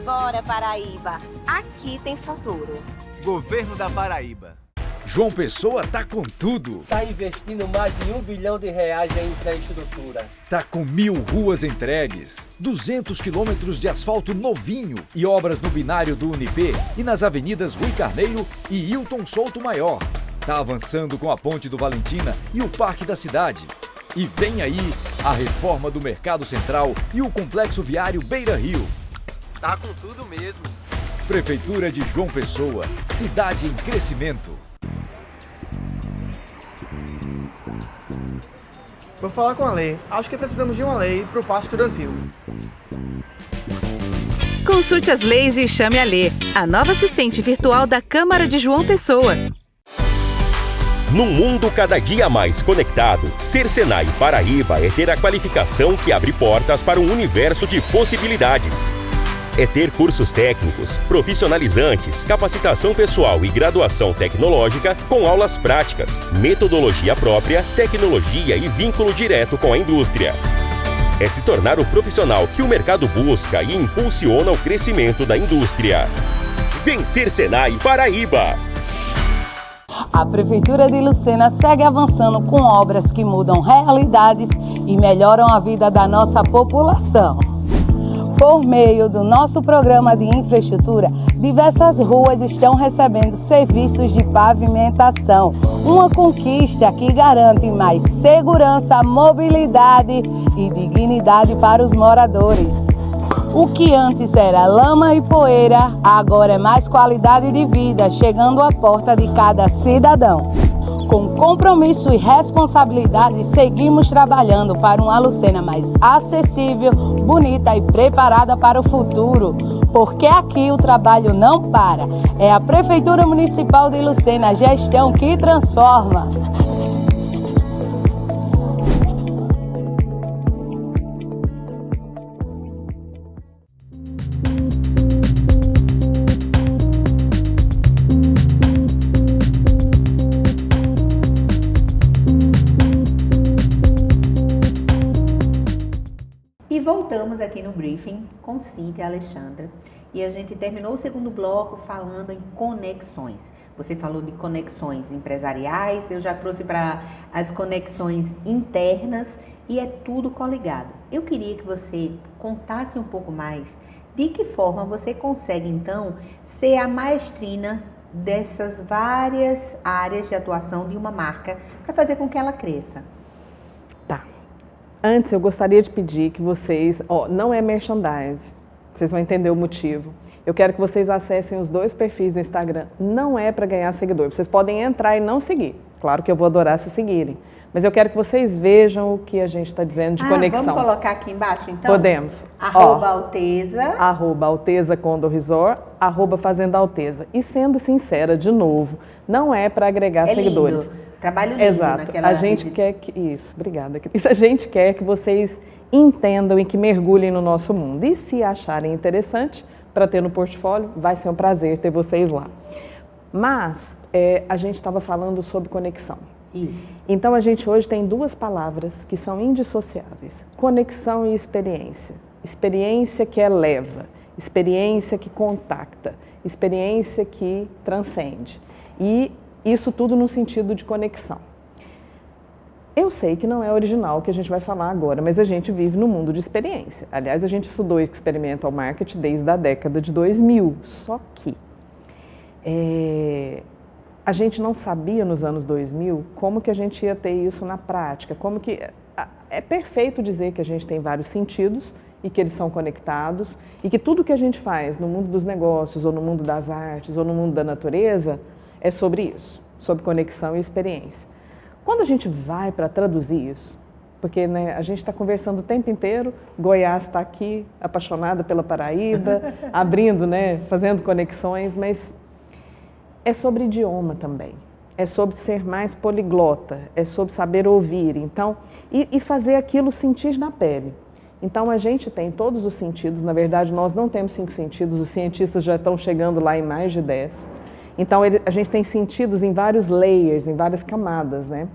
Bora, Paraíba! Aqui tem futuro. Governo da Paraíba. João Pessoa tá com tudo. Tá investindo mais de R$1 bilhão em infraestrutura. Tá com 1.000 ruas entregues, 200 quilômetros de asfalto novinho e obras no binário do Unip e nas avenidas Rui Carneiro e Hilton Souto Maior. Tá avançando com a Ponte do Valentina e o Parque da Cidade. E vem aí a reforma do Mercado Central e o Complexo Viário Beira Rio. Tá com tudo mesmo. Prefeitura de João Pessoa, cidade em crescimento. Vou falar com a Lei. Acho que precisamos de uma lei para o pasto estudantil. Consulte as leis e chame a Lei, a nova assistente virtual da Câmara de João Pessoa. Num mundo cada dia mais conectado, ser Senai Paraíba é ter a qualificação que abre portas para um universo de possibilidades. É ter cursos técnicos, profissionalizantes, capacitação pessoal e graduação tecnológica com aulas práticas, metodologia própria, tecnologia e vínculo direto com a indústria. É se tornar o profissional que o mercado busca e impulsiona o crescimento da indústria. Vencer Senai Paraíba! A Prefeitura de Lucena segue avançando com obras que mudam realidades e melhoram a vida da nossa população. Por meio do nosso programa de infraestrutura, diversas ruas estão recebendo serviços de pavimentação. Uma conquista que garante mais segurança, mobilidade e dignidade para os moradores. O que antes era lama e poeira, agora é mais qualidade de vida, chegando à porta de cada cidadão. Com compromisso e responsabilidade, seguimos trabalhando para uma Lucena mais acessível, bonita e preparada para o futuro. Porque aqui o trabalho não para. É a Prefeitura Municipal de Lucena, a gestão que transforma. Voltamos aqui no briefing com Cíntia Alexandre e a gente terminou o segundo bloco falando em conexões. Você falou de conexões empresariais, eu já trouxe para as conexões internas e é tudo coligado. Eu queria que você contasse um pouco mais de que forma você consegue então ser a maestrina dessas várias áreas de atuação de uma marca para fazer com que ela cresça. Tá. Antes, eu gostaria de pedir que vocês... não é merchandise, Vocês vão entender o motivo. Eu quero que vocês acessem os 2 perfis do Instagram. Não é para ganhar seguidor. Vocês podem entrar e não seguir. Claro que eu vou adorar se seguirem. Mas eu quero que vocês vejam o que a gente está dizendo de conexão. Vamos colocar aqui embaixo, então? Podemos. @Alteza. @Alteza Condor Resort, @Fazenda Alteza. E sendo sincera, de novo, não é para agregar seguidores. Lindo. Trabalho lindo. Exato. A gente quer que... Isso, obrigada, Cris. A gente quer que vocês entendam e que mergulhem no nosso mundo. E se acharem interessante para ter no portfólio, vai ser um prazer ter vocês lá. Mas a gente estava falando sobre conexão. Isso. Então a gente hoje tem 2 palavras que são indissociáveis: conexão e experiência. Experiência que eleva, experiência que contacta, experiência que transcende. E isso tudo no sentido de conexão. Eu sei que não é original o que a gente vai falar agora, mas a gente vive no mundo de experiência. Aliás, a gente estudou experimental marketing desde a década de 2000, só que a gente não sabia nos anos 2000 como que a gente ia ter isso na prática, como que... É perfeito dizer que a gente tem vários sentidos e que eles são conectados e que tudo que a gente faz no mundo dos negócios ou no mundo das artes ou no mundo da natureza é sobre isso, sobre conexão e experiência. Quando a gente vai para traduzir isso, porque né, a gente está conversando o tempo inteiro, Goiás está aqui, apaixonada pela Paraíba, abrindo, né, fazendo conexões, mas é sobre idioma também, é sobre ser mais poliglota, é sobre saber ouvir, então, e fazer aquilo sentir na pele. Então a gente tem todos os sentidos, na verdade nós não temos 5 sentidos, os cientistas já estão chegando lá em mais de 10. Então a gente tem sentidos em vários layers, em várias camadas, né?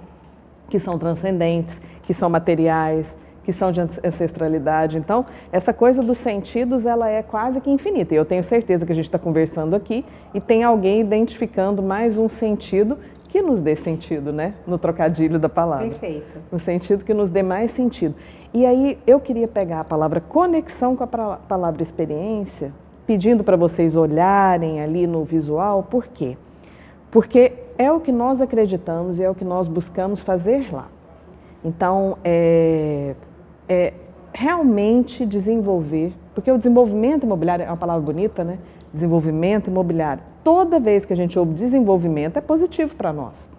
Que são transcendentes, que são materiais, que são de ancestralidade. Então, essa coisa dos sentidos, ela é quase que infinita. E eu tenho certeza que a gente está conversando aqui e tem alguém identificando mais um sentido que nos dê sentido, né? No trocadilho da palavra. Perfeito. No sentido que nos dê mais sentido. E aí, eu queria pegar a palavra conexão com a palavra experiência, pedindo para vocês olharem ali no visual. Por quê? Porque é o que nós acreditamos e é o que nós buscamos fazer lá. Então, realmente desenvolver, porque o desenvolvimento imobiliário é uma palavra bonita, né? Desenvolvimento imobiliário. Toda vez que a gente ouve desenvolvimento é positivo para nós.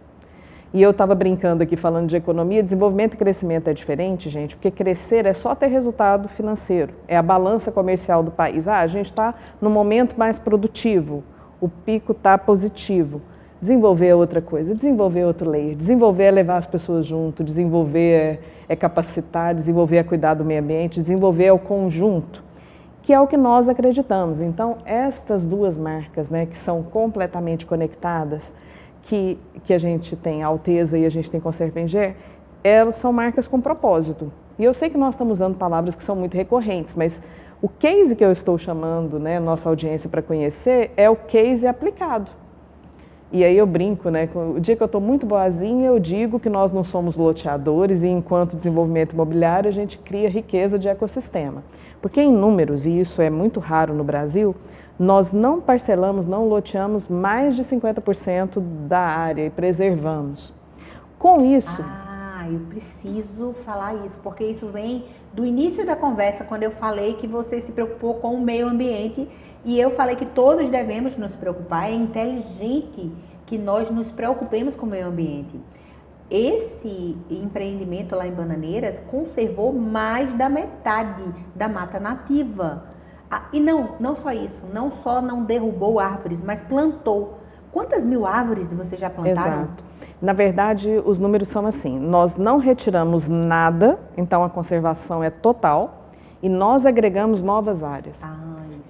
E eu estava brincando aqui falando de economia, desenvolvimento e crescimento é diferente, gente, porque crescer é só ter resultado financeiro, é a balança comercial do país. A gente está no momento mais produtivo, o pico está positivo. Desenvolver é outra coisa, desenvolver é outro layer, desenvolver é levar as pessoas junto, desenvolver é capacitar, desenvolver é cuidar do meio ambiente, desenvolver é o conjunto, que é o que nós acreditamos. Então, estas 2 marcas, né, que são completamente conectadas, que a gente tem Alteza e a gente tem Conserva Engé, elas são marcas com propósito. E eu sei que nós estamos usando palavras que são muito recorrentes, mas o case que eu estou chamando, né, nossa audiência para conhecer, é o case aplicado. E aí eu brinco, né? O dia que eu estou muito boazinha, eu digo que nós não somos loteadores e enquanto desenvolvimento imobiliário a gente cria riqueza de ecossistema. Porque em números, e isso é muito raro no Brasil, nós não parcelamos, não loteamos mais de 50% da área e preservamos. Com isso... eu preciso falar isso, porque isso vem do início da conversa, quando eu falei que você se preocupou com o meio ambiente. E eu falei que todos devemos nos preocupar, é inteligente que nós nos preocupemos com o meio ambiente. Esse empreendimento lá em Bananeiras conservou mais da metade da mata nativa. E não só isso, não só não derrubou árvores, mas plantou. Quantas mil árvores vocês já plantaram? Exato. Na verdade, os números são assim, nós não retiramos nada, então a conservação é total, e nós agregamos novas áreas.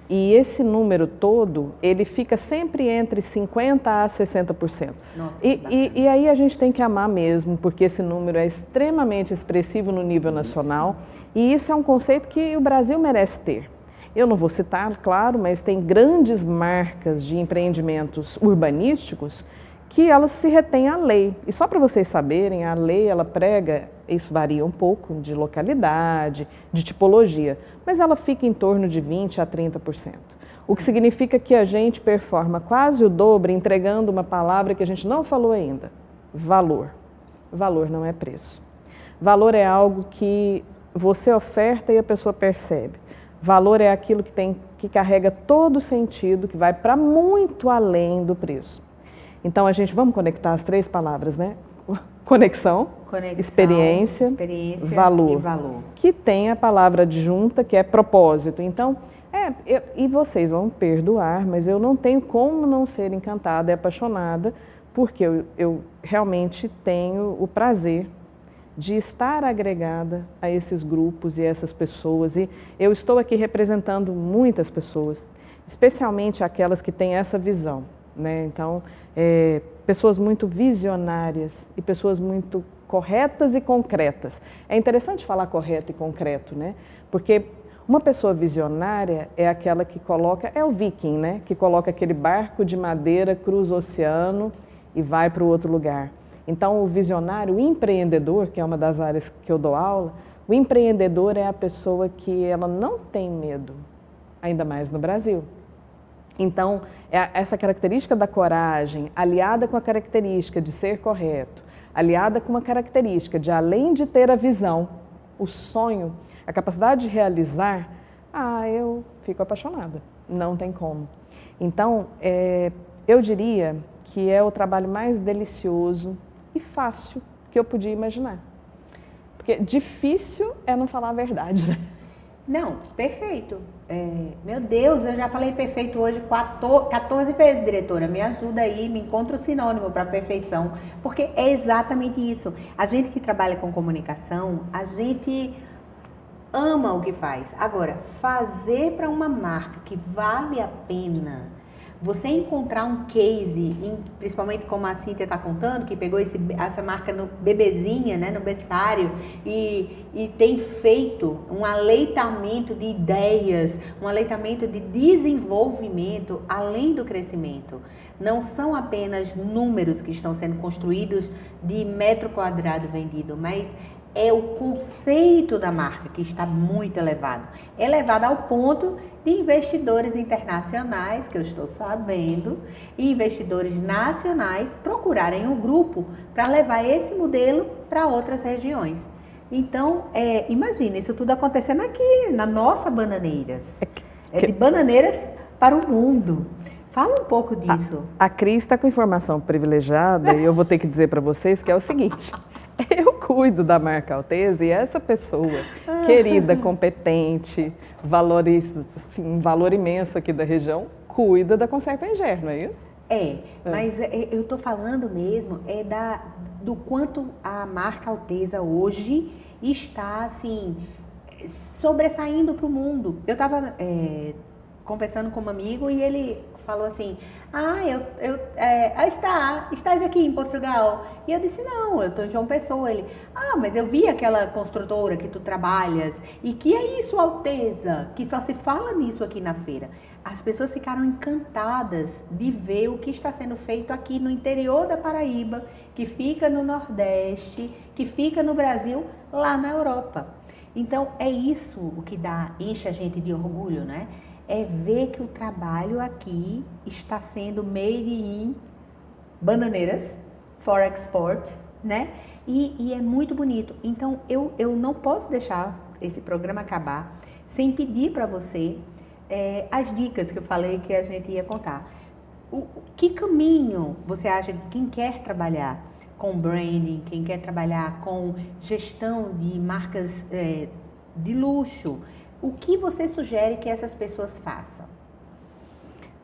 E esse número todo, ele fica sempre entre 50% a 60%. Nossa, e aí a gente tem que amar mesmo, porque esse número é extremamente expressivo no nível nacional, e isso é um conceito que o Brasil merece ter. Eu não vou citar, claro, mas tem grandes marcas de empreendimentos urbanísticos que elas se retêm à lei. E só para vocês saberem, a lei ela prega, isso varia um pouco de localidade, de tipologia, mas ela fica em torno de 20% a 30%. O que significa que a gente performa quase o dobro entregando uma palavra que a gente não falou ainda, valor. Valor não é preço. Valor é algo que você oferta e a pessoa percebe. Valor é aquilo que carrega todo o sentido, que vai para muito além do preço. Então, vamos conectar as 3 palavras, né? Conexão, experiência valor, e valor. Que tem a palavra adjunta, que é propósito. Então, e vocês vão perdoar, mas eu não tenho como não ser encantada e apaixonada, porque eu realmente tenho o prazer de estar agregada a esses grupos e essas pessoas. E eu estou aqui representando muitas pessoas, especialmente aquelas que têm essa visão, né? Então, pessoas muito visionárias e pessoas muito corretas e concretas. É interessante falar correto e concreto, né? Porque uma pessoa visionária é aquela que coloca, é o viking, né? Que coloca aquele barco de madeira, cruza o oceano e vai para o outro lugar. Então, o visionário, o empreendedor, que é uma das áreas que eu dou aula, o empreendedor é a pessoa que ela não tem medo, ainda mais no Brasil. Então, essa característica da coragem, aliada com a característica de ser correto, aliada com uma característica de, além de ter a visão, o sonho, a capacidade de realizar, eu fico apaixonada, não tem como. Então, eu diria que é o trabalho mais delicioso e fácil que eu podia imaginar. Porque difícil é não falar a verdade, né? Não, perfeito. Meu Deus, eu já falei perfeito hoje 14 vezes, diretora. Me ajuda aí, me encontra o sinônimo para perfeição. Porque é exatamente isso. A gente que trabalha com comunicação, a gente ama o que faz. Agora, fazer para uma marca que vale a pena, você encontrar um case, principalmente como a Cíntia está contando, que pegou essa marca no bebezinha, né, no berçário, e tem feito um aleitamento de ideias, um aleitamento de desenvolvimento além do crescimento. Não são apenas números que estão sendo construídos de metro quadrado vendido, mas é o conceito da marca que está muito elevado. Elevado ao ponto de investidores internacionais, que eu estou sabendo, e investidores nacionais procurarem um grupo para levar esse modelo para outras regiões. Então, imagina, isso tudo acontecendo aqui, na nossa Bananeiras. De Bananeiras para o mundo. Fala um pouco disso. A Cris está com informação privilegiada e eu vou ter que dizer para vocês que é o seguinte... Eu cuido da marca Alteza e essa pessoa querida, competente, valoriza, assim, um valor imenso aqui da região, cuida da Conserva Enger, não é isso? Mas eu estou falando mesmo do quanto a marca Alteza hoje está assim, sobressaindo para o mundo. Eu estava conversando com um amigo e ele falou assim, estás aqui em Portugal? E eu disse, não, eu estou em João Pessoa. Ele, mas eu vi aquela construtora que tu trabalhas, e que é isso, Alteza, que só se fala nisso aqui na feira. As pessoas ficaram encantadas de ver o que está sendo feito aqui no interior da Paraíba, que fica no Nordeste, que fica no Brasil, lá na Europa. Então, é isso o que enche a gente de orgulho, né? É ver que o trabalho aqui está sendo made in Bananeiras for export, né? E é muito bonito. Então, eu não posso deixar esse programa acabar sem pedir para você as dicas que eu falei que a gente ia contar. Que caminho você acha que quem quer trabalhar com branding, quem quer trabalhar com gestão de marcas de luxo, o que você sugere que essas pessoas façam?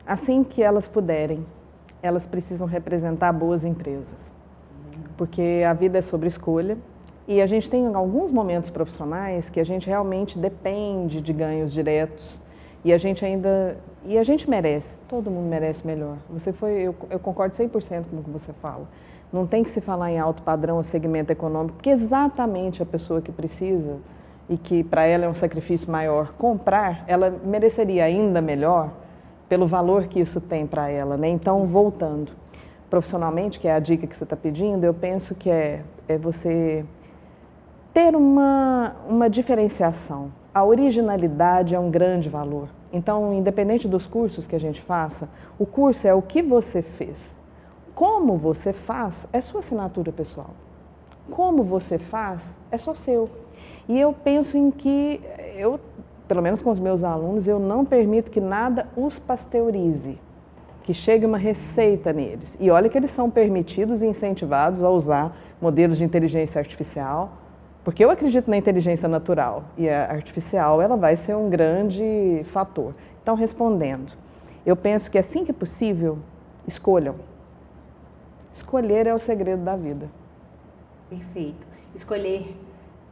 Assim que elas puderem, elas precisam representar boas empresas. Porque a vida é sobre escolha e a gente tem alguns momentos profissionais que a gente realmente depende de ganhos diretos e a gente merece, todo mundo merece melhor. Eu concordo 100% com o que você fala. Não tem que se falar em alto padrão ou segmento econômico, porque exatamente a pessoa que precisa e que para ela é um sacrifício maior comprar, ela mereceria ainda melhor pelo valor que isso tem para ela, né? Então, voltando profissionalmente, que é a dica que você está pedindo, eu penso que é você ter uma diferenciação. A originalidade é um grande valor. Então, independente dos cursos que a gente faça, o curso é o que você fez. Como você faz é sua assinatura pessoal. Como você faz é só seu. E eu penso em que pelo menos com os meus alunos, eu não permito que nada os pasteurize, que chegue uma receita neles. E olha que eles são permitidos e incentivados a usar modelos de inteligência artificial, porque eu acredito na inteligência natural e a artificial ela vai ser um grande fator. Então, respondendo, eu penso que assim que possível, escolham. Escolher é o segredo da vida. Perfeito. Escolher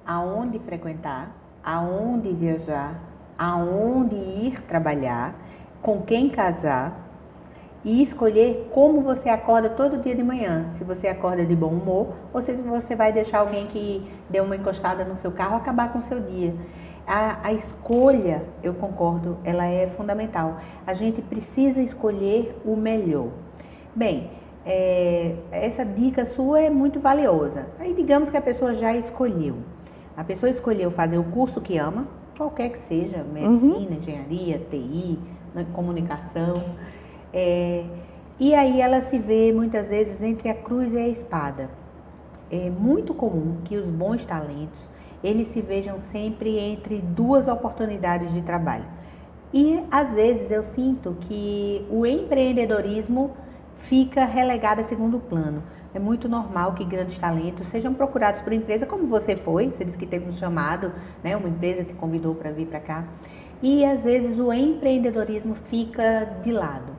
aonde frequentar, aonde viajar, aonde ir trabalhar, com quem casar e escolher como você acorda todo dia de manhã. Se você acorda de bom humor ou se você vai deixar alguém que deu uma encostada no seu carro acabar com o seu dia. A escolha, eu concordo, ela é fundamental. A gente precisa escolher o melhor. Bem, essa dica sua é muito valiosa. Aí digamos que a pessoa já escolheu. A pessoa escolheu fazer o curso que ama, qualquer que seja, medicina, engenharia, TI, comunicação. E aí ela se vê muitas vezes entre a cruz e a espada. É muito comum que os bons talentos, eles se vejam sempre entre duas oportunidades de trabalho. E às vezes eu sinto que o empreendedorismo fica relegado a segundo plano. É muito normal que grandes talentos sejam procurados por empresa, como você foi, você disse que teve um chamado, né, uma empresa te convidou para vir para cá. E às vezes o empreendedorismo fica de lado.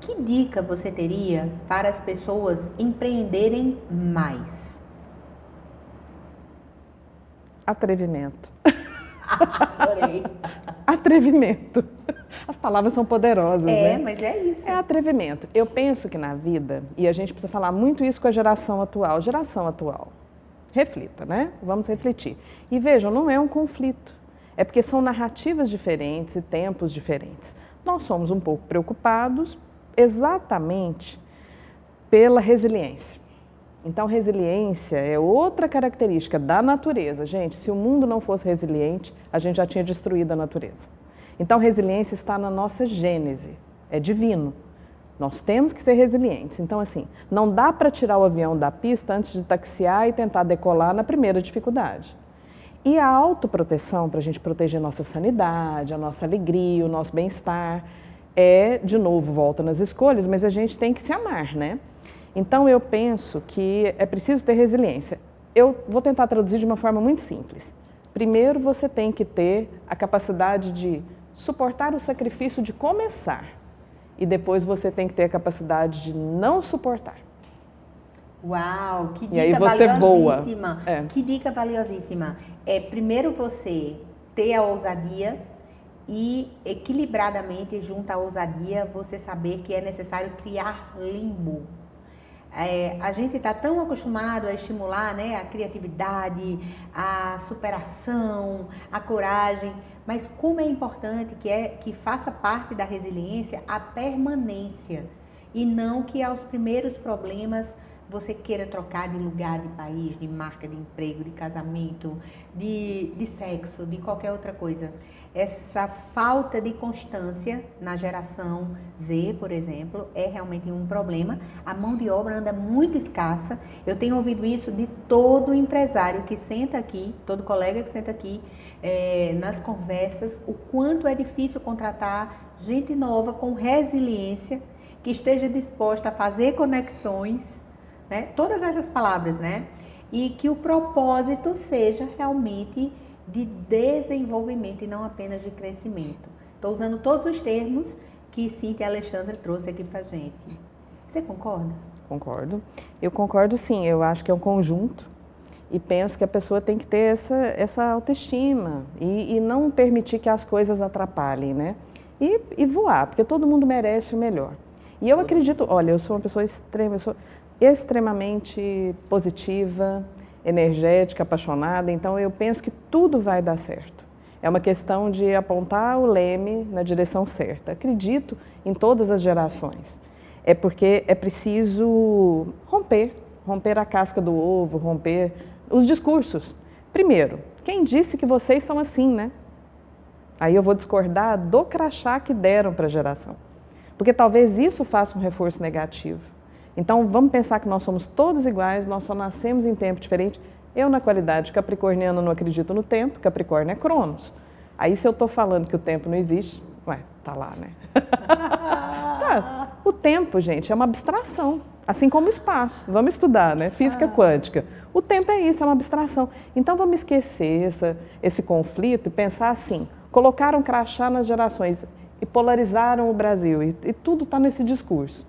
Que dica você teria para as pessoas empreenderem mais? Atrevimento. Adorei. Atrevimento. As palavras são poderosas, né? Mas é isso. É atrevimento. Eu penso que na vida, e a gente precisa falar muito isso com a geração atual. Geração atual. Reflita, né? Vamos refletir. E vejam, não é um conflito. É porque são narrativas diferentes e tempos diferentes. Nós somos um pouco preocupados exatamente pela resiliência. Então, resiliência é outra característica da natureza. Gente, se o mundo não fosse resiliente, a gente já tinha destruído a natureza. Então, resiliência está na nossa gênese, é divino. Nós temos que ser resilientes. Então, assim, não dá para tirar o avião da pista antes de taxiar e tentar decolar na primeira dificuldade. E a autoproteção, para a gente proteger a nossa sanidade, a nossa alegria, o nosso bem-estar, de novo, volta nas escolhas, mas a gente tem que se amar, né? Então, eu penso que é preciso ter resiliência. Eu vou tentar traduzir de uma forma muito simples. Primeiro, você tem que ter a capacidade de suportar o sacrifício de começar. E depois você tem que ter a capacidade de não suportar. Uau, que dica e aí você valiosíssima. Voa. Que dica valiosíssima. Primeiro você ter a ousadia e equilibradamente, junto à ousadia, você saber que é necessário criar limbo. A gente está tão acostumado a estimular, né, a criatividade, a superação, a coragem, mas como é importante que faça parte da resiliência a permanência e não que aos primeiros problemas você queira trocar de lugar, de país, de marca, de emprego, de casamento, de sexo, de qualquer outra coisa. Essa falta de constância na geração Z, por exemplo, é realmente um problema. A mão de obra anda muito escassa. Eu tenho ouvido isso de todo empresário que senta aqui, todo colega que senta aqui, nas conversas, o quanto é difícil contratar gente nova com resiliência, que esteja disposta a fazer conexões, né? Todas essas palavras, né? E que o propósito seja realmente de desenvolvimento e não apenas de crescimento. Estou usando todos os termos que Cíntia e Alexandra trouxe aqui pra gente. Você concorda? Concordo. Eu concordo sim, eu acho que é um conjunto e penso que a pessoa tem que ter essa autoestima e não permitir que as coisas atrapalhem, né? E voar, porque todo mundo merece o melhor. E eu acredito, olha, eu sou uma pessoa extremamente positiva, energética, apaixonada, então eu penso que tudo vai dar certo. É uma questão de apontar o leme na direção certa. Acredito em todas as gerações. É porque é preciso romper a casca do ovo, romper os discursos. Primeiro, quem disse que vocês são assim, né? Aí eu vou discordar do crachá que deram para a geração. Porque talvez isso faça um reforço negativo. Então, vamos pensar que nós somos todos iguais, nós só nascemos em tempo diferente. Eu, na qualidade capricorniana, não acredito no tempo, Capricórnio é Cronos. Aí se eu estou falando que o tempo não existe, ué, tá lá, né? Tá. O tempo, gente, é uma abstração, assim como o espaço. Vamos estudar, né? Física quântica. O tempo é isso, é uma abstração. Então vamos esquecer esse conflito e pensar assim, colocaram crachá nas gerações e polarizaram o Brasil e tudo está nesse discurso.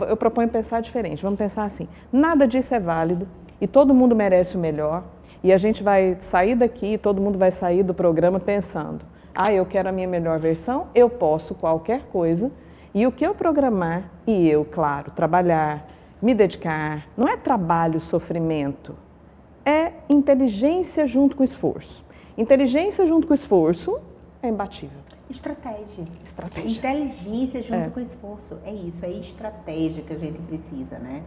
Eu proponho pensar diferente, vamos pensar assim, nada disso é válido e todo mundo merece o melhor e a gente vai sair daqui, todo mundo vai sair do programa pensando, eu quero a minha melhor versão, eu posso qualquer coisa e o que eu programar e eu, claro, trabalhar, me dedicar, não é trabalho, sofrimento, é inteligência junto com esforço. Inteligência junto com esforço é imbatível. Estratégia. Inteligência junto com esforço. É isso, é estratégia que a gente precisa, né?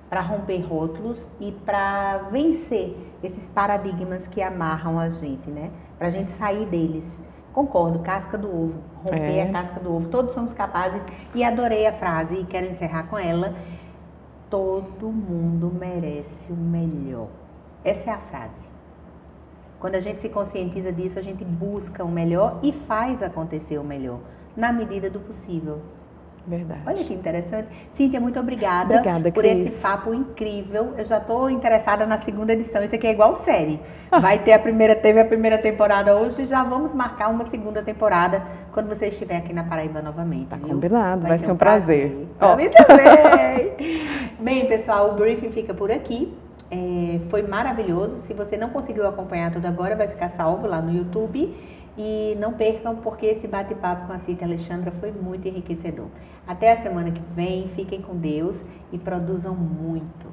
Para romper rótulos e para vencer esses paradigmas que amarram a gente, né? Para a gente sair deles. Concordo, casca do ovo. Romper a casca do ovo. Todos somos capazes. E adorei a frase e quero encerrar com ela. Todo mundo merece o melhor. Essa é a frase. Quando a gente se conscientiza disso, a gente busca o melhor e faz acontecer o melhor, na medida do possível. Verdade. Olha que interessante. Cíntia, muito obrigada por Cris. esse papo incrível. Eu já estou interessada na segunda edição. Isso aqui é igual série. Teve a primeira temporada hoje e já vamos marcar uma segunda temporada quando você estiver aqui na Paraíba novamente. Tá viu? combinado, vai ser um prazer. Pra mim também. Bem, pessoal, o briefing fica por aqui. Foi maravilhoso. Se você não conseguiu acompanhar tudo agora, vai ficar salvo lá no YouTube. E não percam, porque esse bate-papo com a Cíntia Alexandra foi muito enriquecedor. Até a semana que vem. Fiquem com Deus e produzam muito.